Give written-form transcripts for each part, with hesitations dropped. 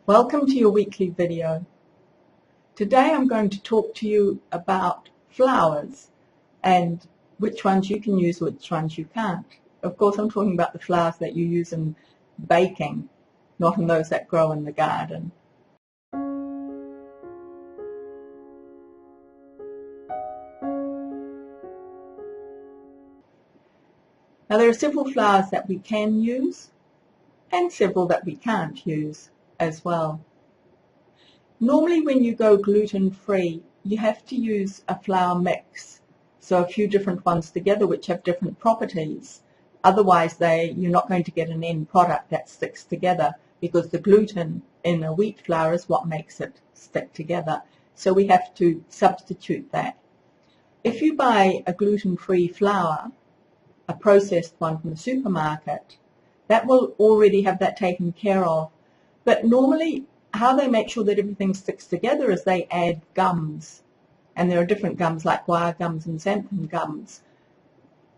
Welcome to your weekly video. Today I'm going to talk to you about flours and which ones you can use, which ones you can't. Of course, I'm talking about the flours that you use in baking, not in those that grow in the garden. Now, there are several flours that we can use and several that we can't use as well. Normally when you go gluten-free, you have to use a flour mix, so a few different ones together which have different properties. Otherwise you're not going to get an end product that sticks together, because the gluten in a wheat flour is what makes it stick together. So we have to substitute that. If you buy a gluten-free flour, a processed one from the supermarket, that will already have that taken care of. But normally how they make sure that everything sticks together is they add gums. And there are different gums like wire gums and xanthan gums.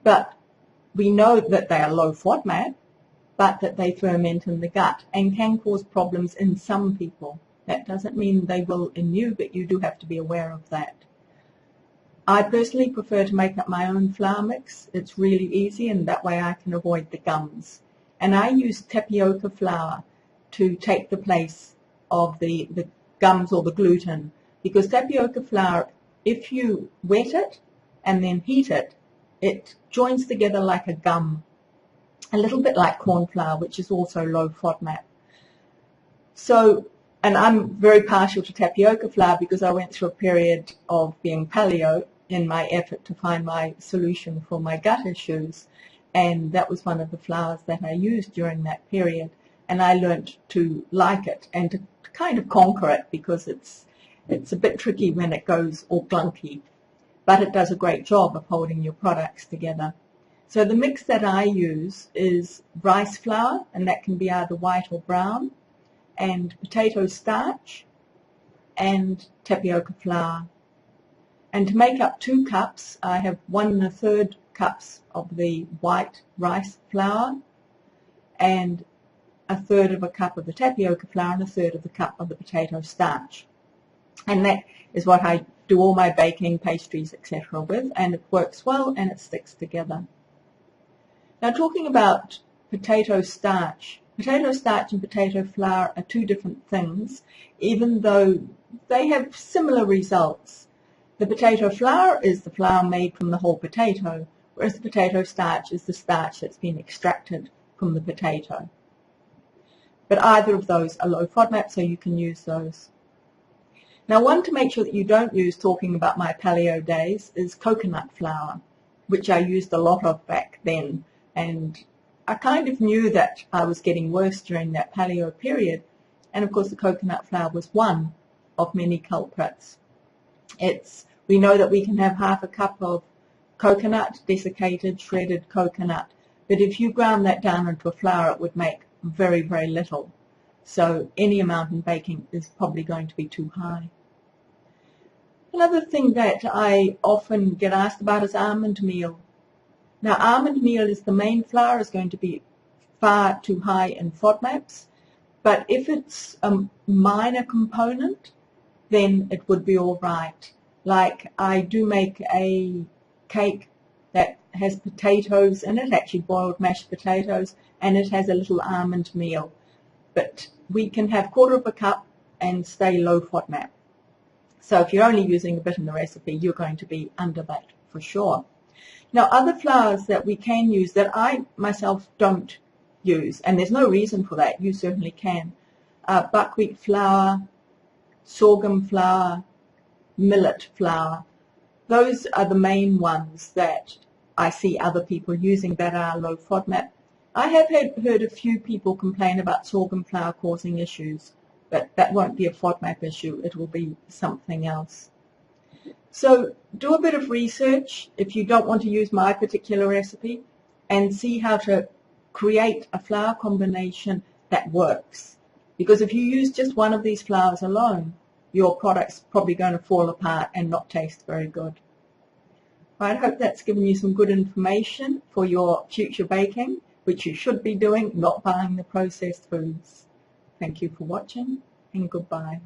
But we know that they are low Fodmap, but that they ferment in the gut and can cause problems in some people. That doesn't mean they will in you, but you do have to be aware of that. I personally prefer to make up my own flour mix. It's really easy, and that way I can avoid the gums. And I use tapioca flour to take the place of the gums or the gluten, because tapioca flour, if you wet it and then heat it, it joins together like a gum, a little bit like corn flour, which is also low Fodmap. So, and I'm very partial to tapioca flour because I went through a period of being paleo in my effort to find my solution for my gut issues, and that was one of the flours that I used during that period, and I learned to like it and to kind of conquer it, because it's a bit tricky when it goes all clunky, but it does a great job of holding your products together. So the mix that I use is rice flour, and that can be either white or brown, and potato starch and tapioca flour. And to make up 2 cups, I have 1 1/3 cups of the white rice flour and 1/3 of a cup of the tapioca flour and 1/3 of the cup of the potato starch. And that is what I do all my baking, pastries, etc. with, and it works well and it sticks together. Now, talking about potato starch and potato flour are 2 different things, even though they have similar results. The potato flour is the flour made from the whole potato, whereas the potato starch is the starch that's been extracted from the potato. But either of those are low Fodmap, so you can use those. Now, one to make sure that you don't use, talking about my paleo days, is coconut flour, which I used a lot of back then. And I kind of knew that I was getting worse during that paleo period. And of course, the coconut flour was one of many culprits. We know that we can have 1/2 cup of coconut, desiccated, shredded coconut. But if you ground that down into a flour, it would make very, very little. So any amount in baking is probably going to be too high. Another thing that I often get asked about is almond meal. Now, almond meal is the main flour, is going to be far too high in Fodmaps, but if it's a minor component, then it would be all right. Like, I do make a cake that has potatoes in it, actually boiled mashed potatoes, and it has a little almond meal. But we can have 1/4 of a cup and stay low Fodmap. So if you're only using a bit in the recipe, you're going to be under that for sure. Now, other flours that we can use that I myself don't use, and there's no reason for that, you certainly can, buckwheat flour, sorghum flour, millet flour. Those are the main ones that I see other people using that are low Fodmap. I have heard a few people complain about sorghum flour causing issues, but that won't be a Fodmap issue, it will be something else. So do a bit of research if you don't want to use my particular recipe, and see how to create a flour combination that works. Because if you use just one of these flours alone, your product's probably going to fall apart and not taste very good. I hope that's given you some good information for your future baking, which you should be doing, not buying the processed foods. Thank you for watching. and goodbye.